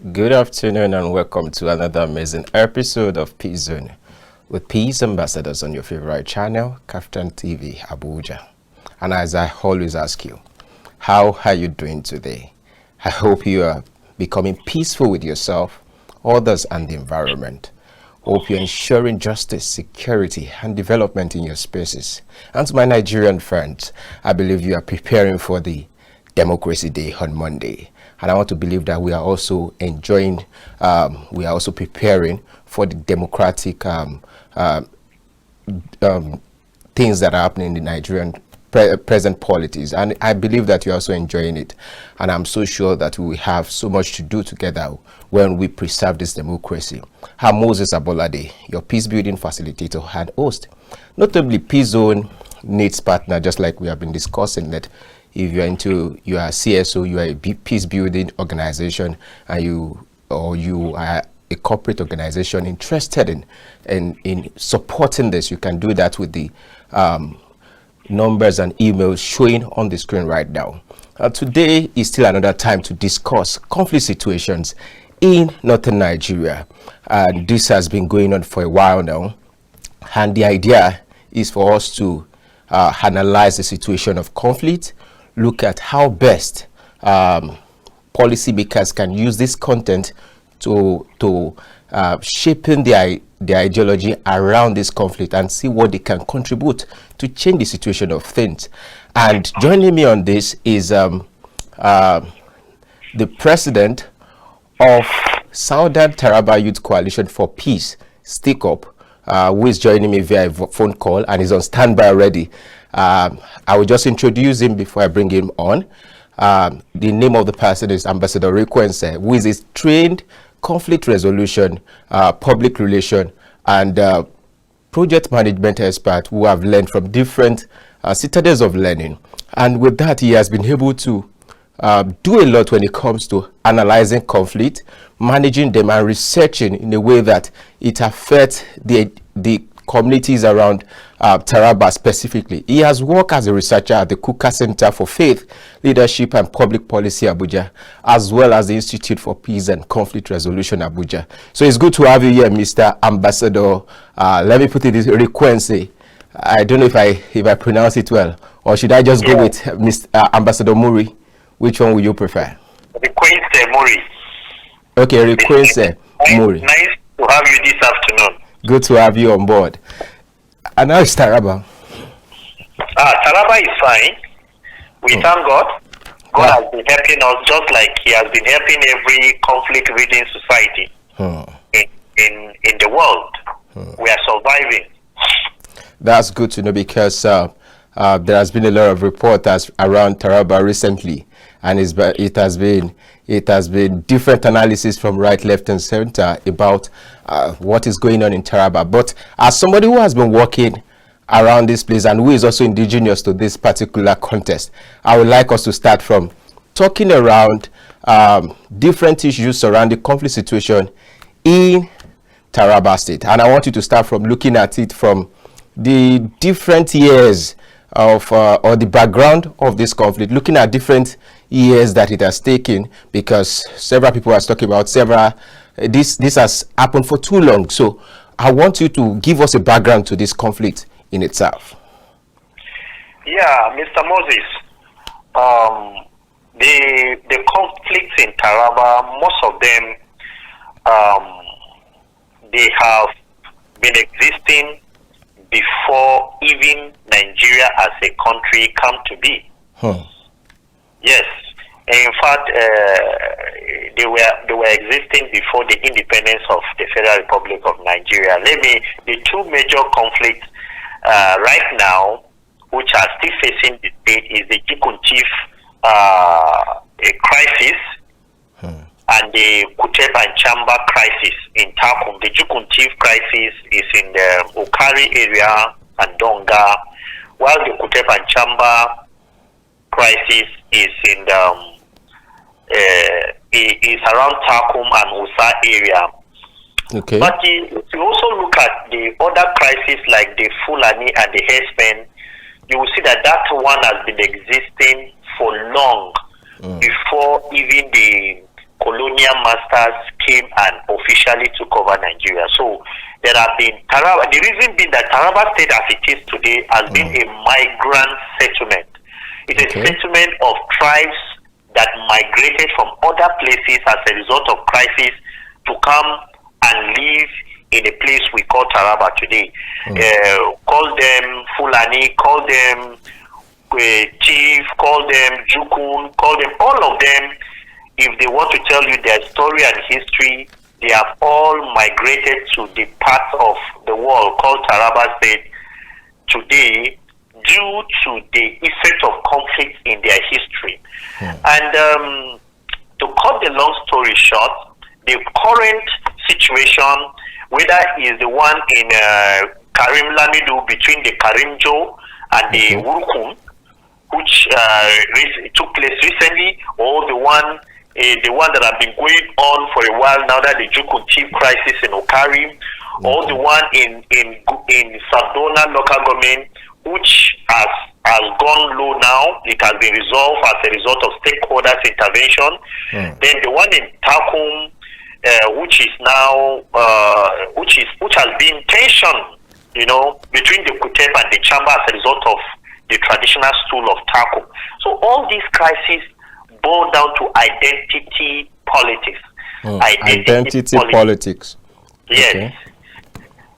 Good afternoon and welcome to another amazing episode of Peace Zone with Peace Ambassadors on your favorite channel, KAFTAN TV, Abuja. And as I always ask you, how are you doing today? I hope you are becoming peaceful with yourself, others, and the environment. Hope you're ensuring justice, security, and development in your spaces. And to my Nigerian friends, I believe you are preparing for the Democracy Day on Monday. And I want to believe that we are also enjoying, we are also preparing for the democratic things that are happening in the Nigerian present politics. And I believe that you're also enjoying it. And I'm so sure that we have so much to do together when we preserve this democracy. I'm Moses Abolade, your peace building facilitator and host. Notably, Peace Zone needs partner, just like we have been discussing that. If you're into, you are a CSO, you are a peace building organization, and you are a corporate organization interested in supporting this, you can do that with the numbers and emails showing on the screen right now. Today is still another time to discuss conflict situations in northern Nigeria, and this has been going on for a while now. And the idea is for us to analyze the situation of conflict, look at how best policymakers can use this content to shaping their ideology around this conflict and see what they can contribute to change the situation of things. And joining me on this is the president of Southern TARABA Youth Coalition for Peace, STYCOP, who is joining me via a phone call and is on standby already. I will just introduce him before I bring him on. The name of the person is Ambassador Rikwense, who is a trained conflict resolution, public relation, and project management expert who have learned from different citadels of learning. And with that, he has been able to do a lot when it comes to analyzing conflict, managing them, and researching in a way that it affects the communities around TARABA specifically. He has worked as a researcher at the Kuka Center for Faith, Leadership and Public Policy Abuja, as well as the Institute for Peace and Conflict Resolution Abuja. So it's good to have you here, Mr. Ambassador. Let me put it this Rikwense. I don't know if I pronounce it well, or should I just go with Mr. Ambassador Muri? Which one would you prefer? Rikwense Muri. Okay, Rikwense Muri. Nice to have you this afternoon. Good to have you on board. And now it's TARABA. TARABA is fine. We thank God. God has been helping us just like He has been helping every conflict-ridden society in the world. We are surviving. That's good to know, because there has been a lot of reports around TARABA recently, and it has been different analysis from right, left, and center about what is going on in TARABA. But as somebody who has been working around this place and who is also indigenous to this particular contest, I would like us to start from talking around different issues surrounding conflict situation in TARABA State. And I want you to start from looking at it from the different years of or the background of this conflict, looking at different years that it has taken, because several people are talking about this has happened for too long. So I want you to give us a background to this conflict in itself. Yeah, Mr. Moses, the conflicts in TARABA, most of them, they have been existing before even Nigeria as a country come to be. Yes, in fact, they were existing before the independence of the Federal Republic of Nigeria. The two major conflicts right now, which are still facing the state, is the Jikun Chief crisis and the Kuteb and Chamba crisis in Takum. The Jikun Chief crisis is in the Okari area and Donga, while the Kuteb and Chamba crisis is in the is around Takum and Usa area. Okay. But if you also look at the other crises like the Fulani and the Herdsmen, you will see that one has been existing for long before even the colonial masters came and officially took over Nigeria. So there have been Taraba. The reason being that Taraba State, as it is today, has been a migrant settlement. It's a settlement of tribes that migrated from other places as a result of crisis to come and live in a place we call Taraba today. Call them Fulani, call them Chief, call them Jukun, call them all of them. If they want to tell you their story and history, they have all migrated to the part of the world called Taraba State today due to the effect of conflict in their history. And to cut the long story short, the current situation, whether is the one in Karim Lamido between the Karimjo and the Wurukun, which took place recently, or the one that have been going on for a while now, that the Jukun chief crisis in Okari, or the one in Sardona local government, which has gone low now. It has been resolved as a result of stakeholders' intervention. Then the one in Takum, which is now which has been tension, between the Kutep and the Chamba as a result of the traditional stool of Takum. So all these crises boil down to identity politics. Identity politics. Yes. Okay.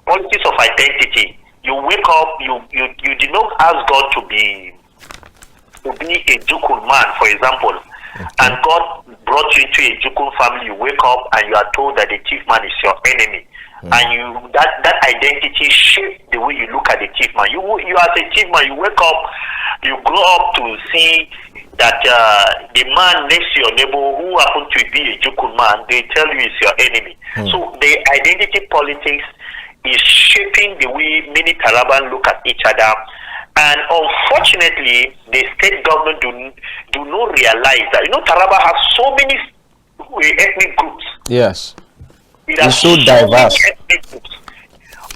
Politics of identity. You wake up, you did not ask God to be a Jukun man, for example, and God brought you into a Jukun family. You wake up and you are told that the chief man is your enemy, and that identity shapes the way you look at the chief man. You as a chief man, you wake up, you grow up to see that the man next to your neighbor who happens to be a Jukun man, they tell you is your enemy. So the identity politics is shaping the way many Taraban look at each other, and unfortunately, the state government do not realize that. Taraba has so many ethnic groups. Yes, It's so diverse.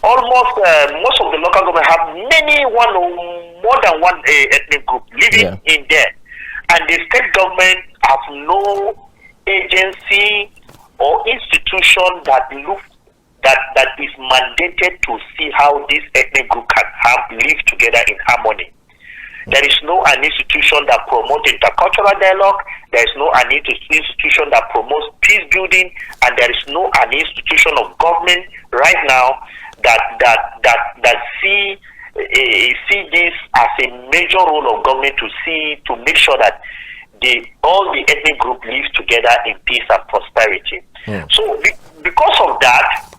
Almost most of the local government have more than one ethnic group living in there, and the state government have no agency or institution that is mandated to see how this ethnic group can live together in harmony. There is no an institution that promotes intercultural dialogue. There is no an institution that promotes peace building, and there is no an institution of government right now that see this as a major role of government to make sure that all the ethnic group live together in peace and prosperity. So because of that,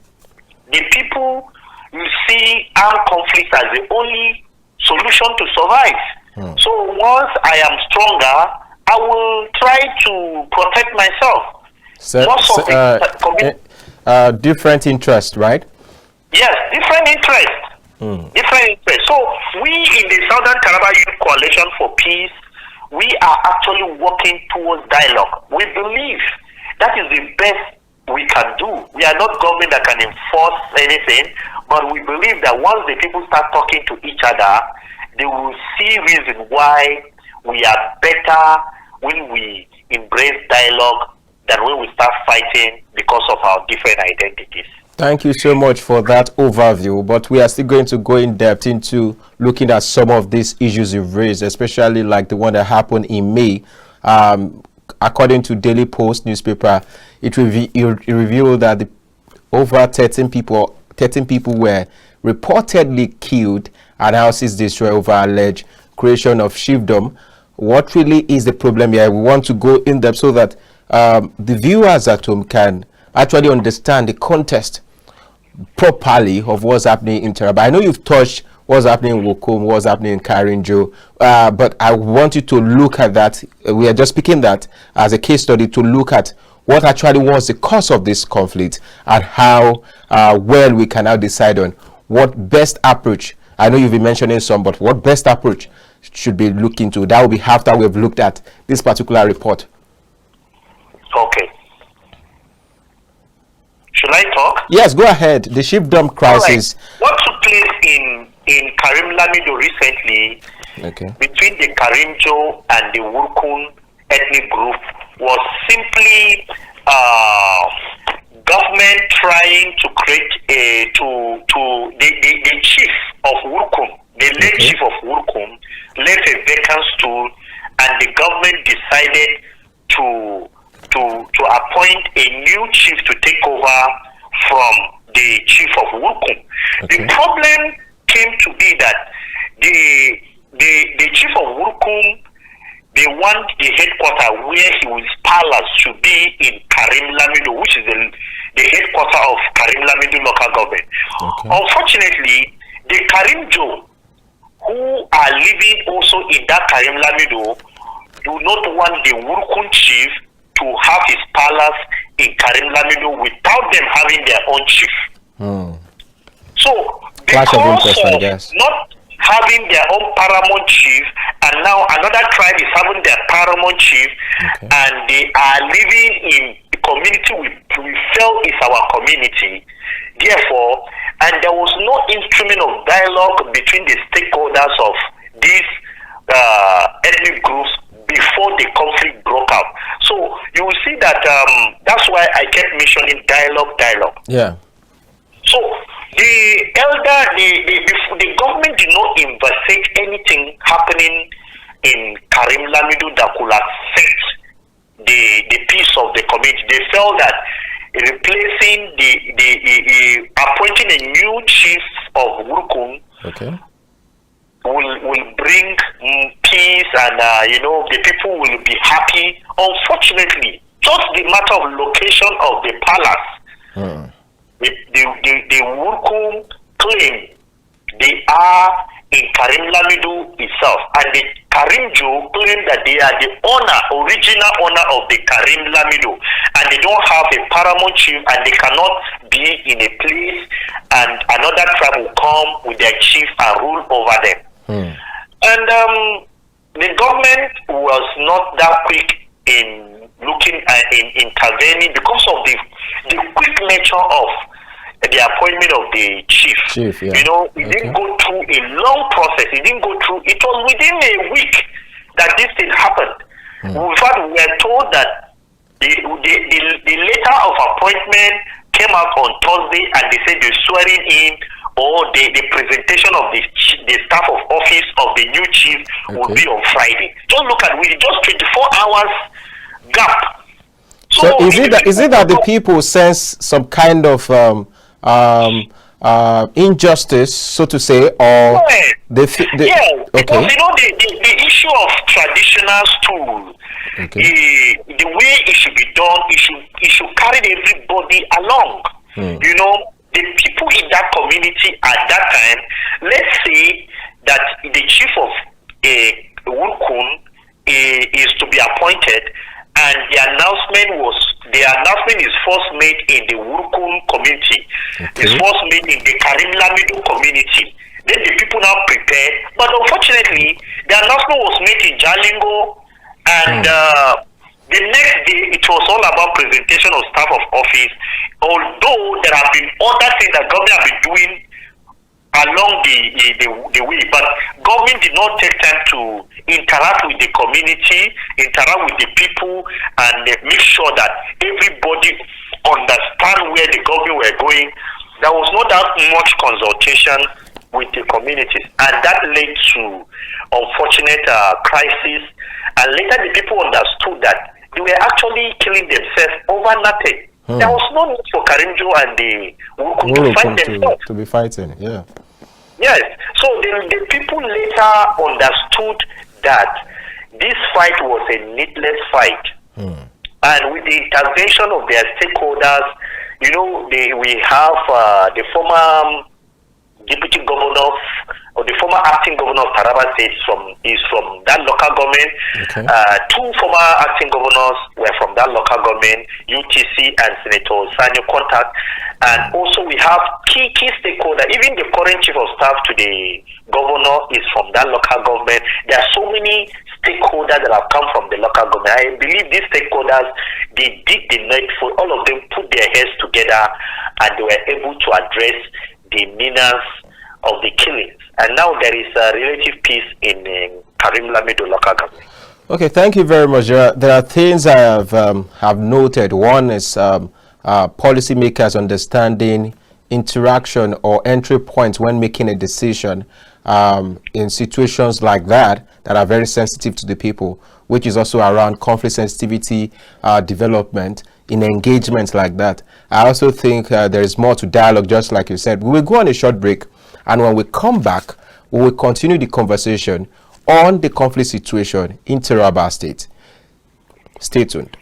the people will see armed conflict as the only solution to survive. So once I am stronger, I will try to protect myself. Different interest, right? Yes, different interest. Different interest. So we in the Southern Taraba Youth Coalition for Peace, we are actually working towards dialogue. We believe that is the best we can do. We are not government that can enforce anything, but we believe that once the people start talking to each other, they will see reason why we are better when we embrace dialogue than when we start fighting because of our different identities. Thank you so much for that overview, but we are still going to go in depth into looking at some of these issues you've raised, especially like the one that happened in May. According to Daily Post newspaper, it revealed that over 13 people were reportedly killed and houses destroyed over alleged creation of chiefdom. What really is the problem here? We want to go in depth so that the viewers at home can actually understand the context properly of what's happening in Taraba. I know you've touched what's happening in Wokom, what's happening in Karinjo, but I want you to look at that. We are just picking that as a case study to look at what actually was the cause of this conflict and how well we can now decide on what best approach. I know you've been mentioning some, but what best approach should be looked into. That will be after we've looked at this particular report. Okay. Should I talk? Yes, go ahead. The chiefdom crisis. Right. What took place in Karim Lamido recently between the Karimjo and the Wurkun ethnic group was simply government trying to create the chief of Wurkum, the late chief of Wurkum, left a vacant stool, and the government decided to appoint a new chief to take over from the chief of Wurkum. The problem came to be that the chief of Wurkum, they want the headquarters where his palace should be in Karim Lamido, which is the headquarters of Karim Lamido local government. Unfortunately, the Karim Joe, who are living also in that Karim Lamido, do not want the Wurkum chief to have his palace in Karim Lamido without them having their own chief. So, because of not having their own paramount chief, and now another tribe is having their paramount chief, and they are living in the community we felt is our community. Therefore, and there was no instrument of dialogue between the stakeholders of these ethnic groups before the conflict broke out. So you will see that that's why I kept mentioning dialogue. Yeah. So the government did not investigate anything happening in Karim Lamido that could affect the peace of the community. They felt that replacing the appointing a new chief of Wurkum will bring peace, and the people will be happy. Unfortunately, just the matter of location of the palace, the Wurkum claim they are in Karim Lamido itself, and the Karim Joe claim that they are the original owner of the Karim Lamido, and they don't have a paramount chief, and they cannot be in a place and another tribe will come with their chief and rule over them. And the government was not that quick in looking at intervening because of the quick nature of the appointment of the chief. It didn't go through a long process. It was within a week that this thing happened. In fact, we were told that the letter of appointment came out on Thursday, and they said the swearing in or the presentation of the staff of office of the new chief will be on Friday. Just look at it, just 24 hours gap. So is it that the people sense some kind of injustice, so to say, or because the issue of traditional stool, the way it should be done, it should carry everybody along. The people in that community at that time, let's say that the chief of Wurkum is to be appointed, and the announcement is first made in the Wurkum community. It's first made in the Karim Lamido community. Then the people now prepare. But unfortunately, the announcement was made in Jalingo, and the next day it was all about presentation of staff of office. Although there have been other things that government have been doing along the way, but government did not take time to interact with the community, interact with the people, and make sure that everybody understand where the government were going. There was not that much consultation with the communities, and that led to unfortunate crisis. And later the people understood that they were actually killing themselves over nothing. There was no need for Karimjo and the Wurkum to fight themselves. To be fighting, Yes. So the people later understood that this fight was a needless fight. And with the intervention of their stakeholders, we have the former deputy governor or the former acting governor of TARABA State is from that local government. Two former acting governors were from that local government, UTC and Senator Sanyo Contact. And also we have key stakeholders. Even the current chief of staff to the governor is from that local government. There are so many stakeholders that have come from the local government. I believe these stakeholders, they did the needful. All of them put their heads together, and they were able to address the menace of the killings. And now there is a relative peace in Karim Lamido local government. Okay, thank you very much. There are things I have noted. One is policymakers understanding interaction or entry points when making a decision in situations like that are very sensitive to the people, which is also around conflict sensitivity development in engagements like that. I also think there is more to dialogue, just like you said. We will go on a short break, and when we come back, we will continue the conversation on the conflict situation in TARABA State. Stay tuned.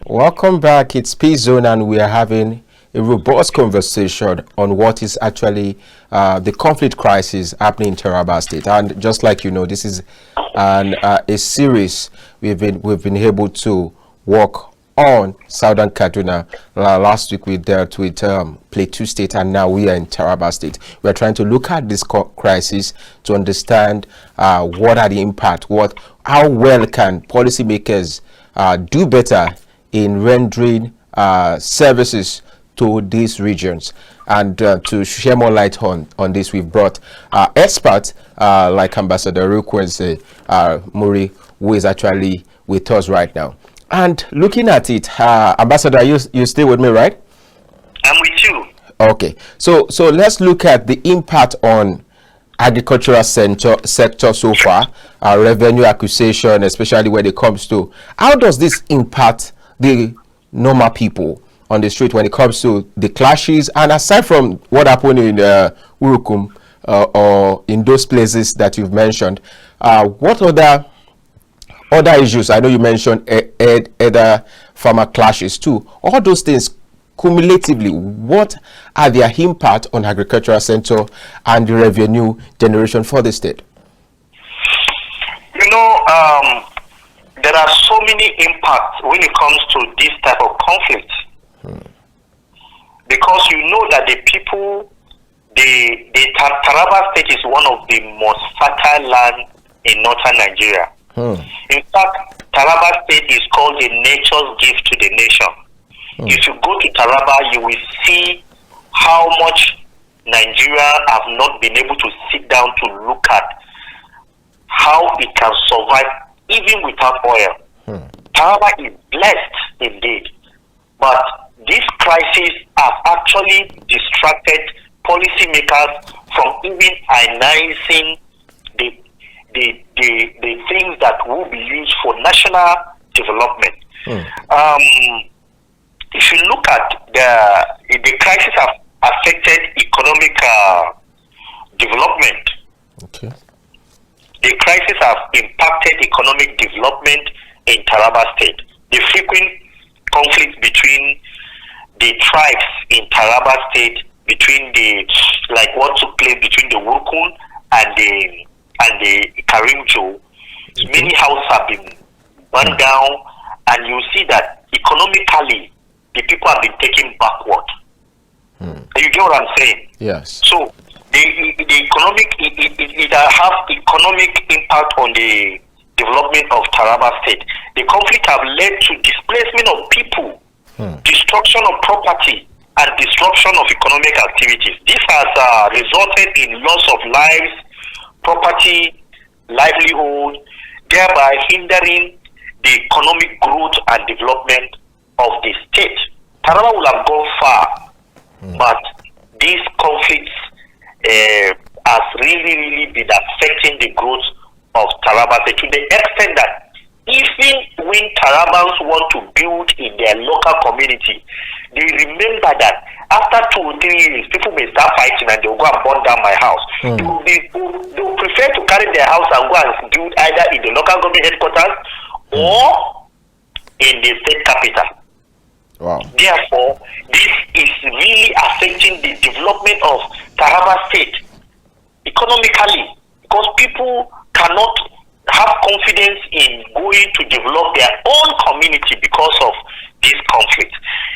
Welcome back. It's P Zone, and we are having a robust conversation on what is actually the conflict crisis happening in TARABA State. And just like you know, this is a series we've been able to work on Southern Kaduna. Last week we dealt with Plateau State, and now we are in TARABA State. We are trying to look at this crisis to understand what are the impact, how well can policymakers do better in rendering services to these regions. And to share more light on this, we've brought experts like Ambassador Rikwense, Muri, who is actually with us right now. And looking at it, Ambassador, you stay with me, right? I'm with you. Okay, so let's look at the impact on agricultural sector so far, revenue acquisition, especially when it comes to how does this impact the normal people on the street when it comes to the clashes, and aside from what happened in Urukum or in those places that you've mentioned, what other issues? I know you mentioned other farmer clashes too. All those things cumulatively, what are their impact on agricultural sector and the revenue generation for the state? You know, there are so many impacts when it comes to this type of conflict. Because you know that the people, the Taraba State is one of the most fertile land in northern Nigeria. In fact, Taraba State is called the nature's gift to the nation. If you go to Taraba, you will see how much Nigeria have not been able to sit down to look at how it can survive even without oil. Taraba is blessed indeed, but this crisis has actually distracted policymakers from even analyzing the things that will be used for national development. If you look at the crisis have affected economic development. Okay. The crisis have impacted economic development in Taraba State. The frequent conflicts between the tribes in Taraba State, between what took place between the Wurkun and the Karimjo, many houses have been burned down, and you see that economically the people have been taken backward. You get what I'm saying? Yes. So the economic it have economic impact on the development of Taraba State. The conflict have led to displacement of people, destruction of property, and disruption of economic activities. This has resulted in loss of lives, property, livelihood, thereby hindering the economic growth and development of the state. Taraba will have gone far, but these conflicts has really been affecting the growth of Taraba State to the extent that even when Tarabans want to build in their local community, they remember that after 2 or 3 years, people may start fighting and they'll go and burn down my house. They'll prefer to carry their house and go and build either in the local government headquarters or in the state capital. Wow. Therefore, this is really affecting the development of Taraba State economically, because people cannot have confidence in going to develop their own community because of this conflict.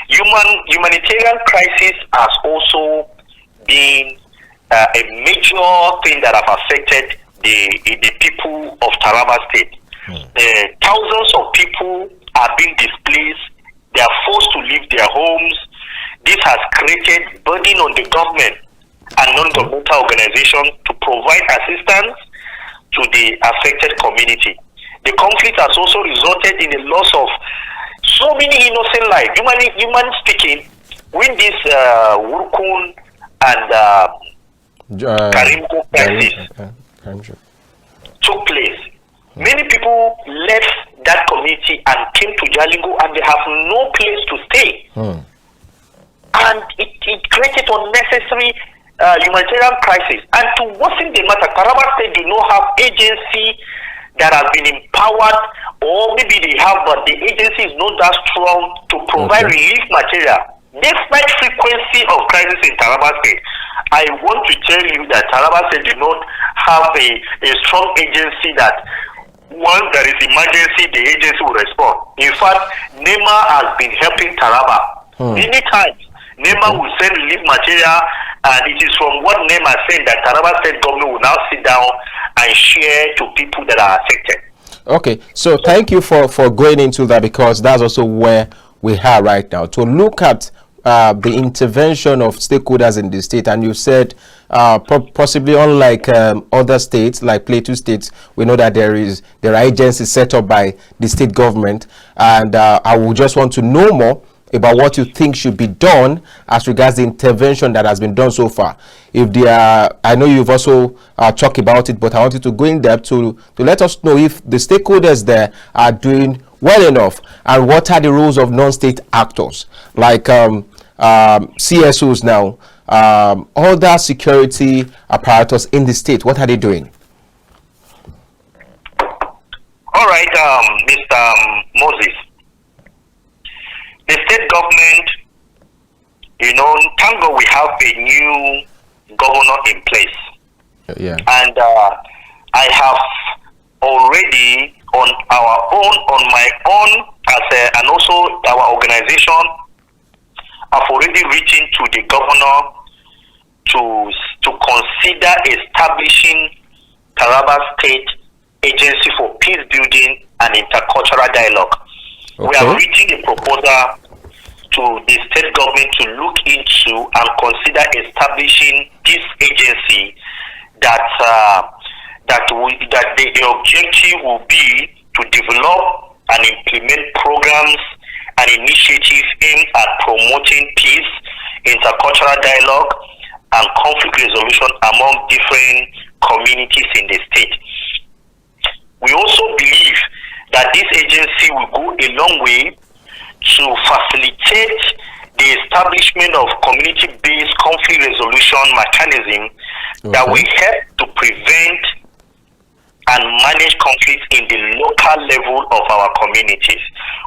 Humanitarian crisis has also been a major thing that have affected the people of Taraba State. Thousands of people are being displaced. They are forced to leave their homes. This has created burden on the government and non-governmental organizations to provide assistance to the affected community. The conflict has also resulted in the loss of so many innocent lives. Human speaking, when this Wurkun and Karimko crisis took place, many people left that community and came to Jalingo, and they have no place to stay. And it created unnecessary humanitarian crisis. And to worsen the matter, Taraba State do not have agency that has been empowered, or maybe they have, but the agency is not that strong to provide relief material. Despite frequency of crisis in Taraba State, I want to tell you that Taraba State do not have a strong agency that once there is emergency, the agency will respond. In fact, NEMA has been helping Taraba many times. NEMA will send relief material, and it is from what NEMA said that Taraba State government will now sit down and share to people that are affected. Okay, so thank you for going into that, because that's also where we are right now, to look at the intervention of stakeholders in the state. And you said possibly unlike other states like Plateau states, we know that there are agencies set up by the state government, and I would just want to know more about what you think should be done as regards the intervention that has been done so far. If they are, I know you've also talked about it, but I want you to go in depth to let us know if the stakeholders there are doing well enough, and what are the roles of non-state actors like CSOs now, other security apparatus in the state. What are they doing? All right, Mr. Moses. The state government, thank God we have a new governor in place. Yeah. And I have already on my own, and also our organization, I've already written to the governor to consider establishing Taraba State Agency for Peace Building and Intercultural Dialogue. We have written a proposal to the state government to look into and consider establishing this agency that the objective will be to develop and implement programs and initiatives aimed at promoting peace, intercultural dialogue, and conflict resolution among different communities in the state. We also believe that this agency will go a long way to facilitate the establishment of community-based conflict resolution mechanism that will help to prevent and manage conflicts in the local level of our communities.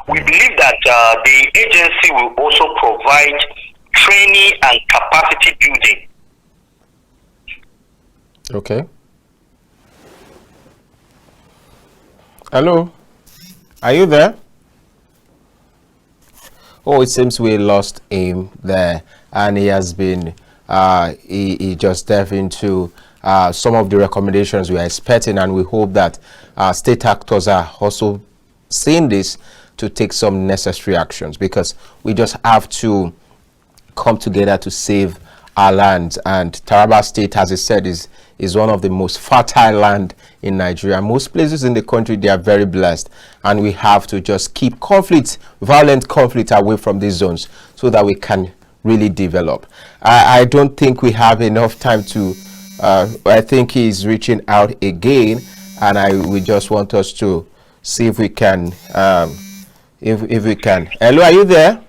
We believe that the agency will also provide training and capacity building. Okay. Hello? Are you there? Oh, it seems we lost him there, and he has been, he just delved into some of the recommendations we are expecting, and we hope that state actors are also seeing this to take some necessary actions, because we just have to come together to save our land. And Taraba State, as I said, is one of the most fertile land in Nigeria. Most places in the country, they are very blessed, and we have to just keep violent conflict away from these zones so that we can really develop. I don't think we have enough time to I think he's reaching out again, and we just want us to see if we can if we can. Hello, are you there?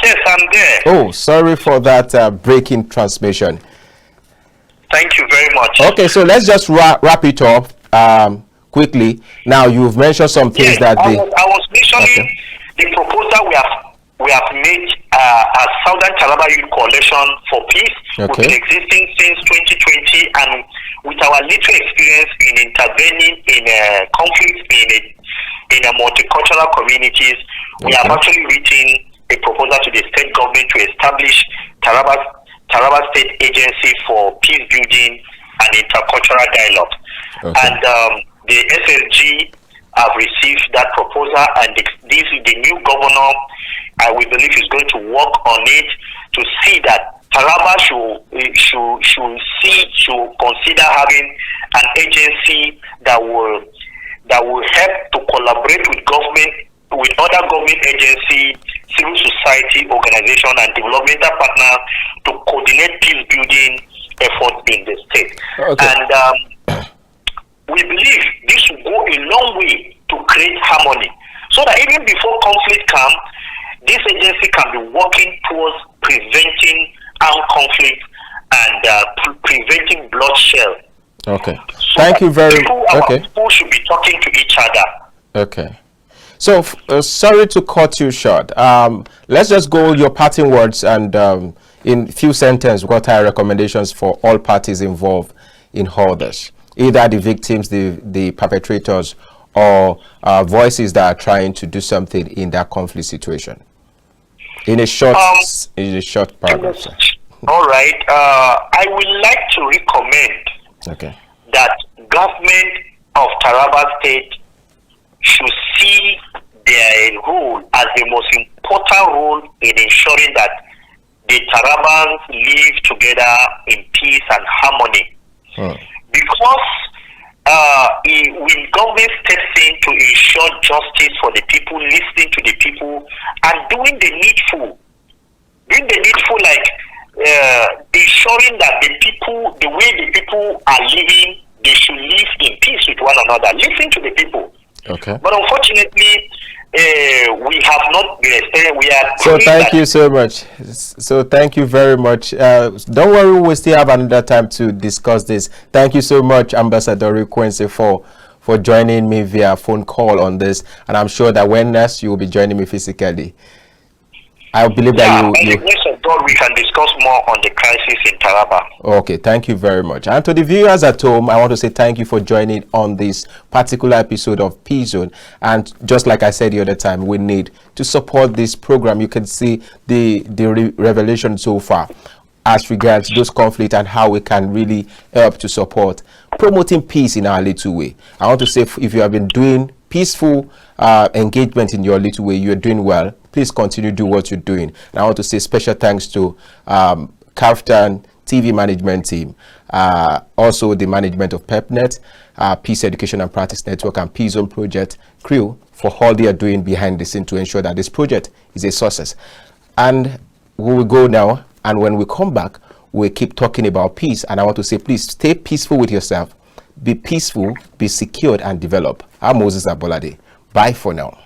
Yes, I'm there. Oh, sorry for that breaking transmission. Thank you very much. Okay, so let's just wrap it up quickly. Now, you've mentioned some things that I was mentioning the proposal we have made as Southern Taraba Youth Coalition for Peace. We've been existing since 2020, and with our little experience in intervening in conflicts in a multicultural communities, we have actually written a proposal to the state government to establish Taraba State Agency for Peace Building and Intercultural Dialogue. And the SSG have received that proposal, and the new governor, we believe, is going to work on it to see that Taraba should consider having an agency that will help to collaborate with government, with other government agencies, civil society organization, and developmental partners to coordinate peace building efforts in the state. And we believe this will go a long way to create harmony, so that even before conflict comes, this agency can be working towards preventing armed conflict and preventing bloodshed. Okay. So thank you very much. People should be talking to each other. Okay. So, sorry to cut you short. Let's just go your parting words, and in few sentences, what are recommendations for all parties involved in all this? Either the victims, the perpetrators, or voices that are trying to do something in that conflict situation. In a short paragraph. All right. I would like to recommend that government of Taraba State should see their role as the most important role in ensuring that the Tarabans live together in peace and harmony. Because when government steps in to ensure justice for the people, listening to the people, and doing the needful, like ensuring that the way the people are living, they should live in peace with one another. Listen to the people. Okay. But unfortunately, we have not been experienced. So thank you so much. So thank you very much. Don't worry, we still have another time to discuss this. Thank you so much, Ambassador Rikwense, for joining me via phone call on this. And I'm sure that when next you will be joining me physically. I believe that we can discuss more on the crisis in Taraba. Okay, thank you very much. And to the viewers at home, I want to say thank you for joining on this particular episode of Peace Zone. And just like I said the other time, we need to support this program. You can see the revelation so far as regards those conflicts and how we can really help to support promoting peace in our little way. I want to say, if you have been doing peaceful engagement in your little way, you're doing well. Please continue to do what you're doing. And I want to say special thanks to KAFTAN TV management team, also the management of PEPNet, Peace Education and Practice Network, and Peace Zone Project crew for all they are doing behind the scene to ensure that this project is a success. And we will go now, and when we come back, we'll keep talking about peace. And I want to say, please stay peaceful with yourself. Be peaceful, be secured, and develop. I'm Moses Abolade. Bye for now.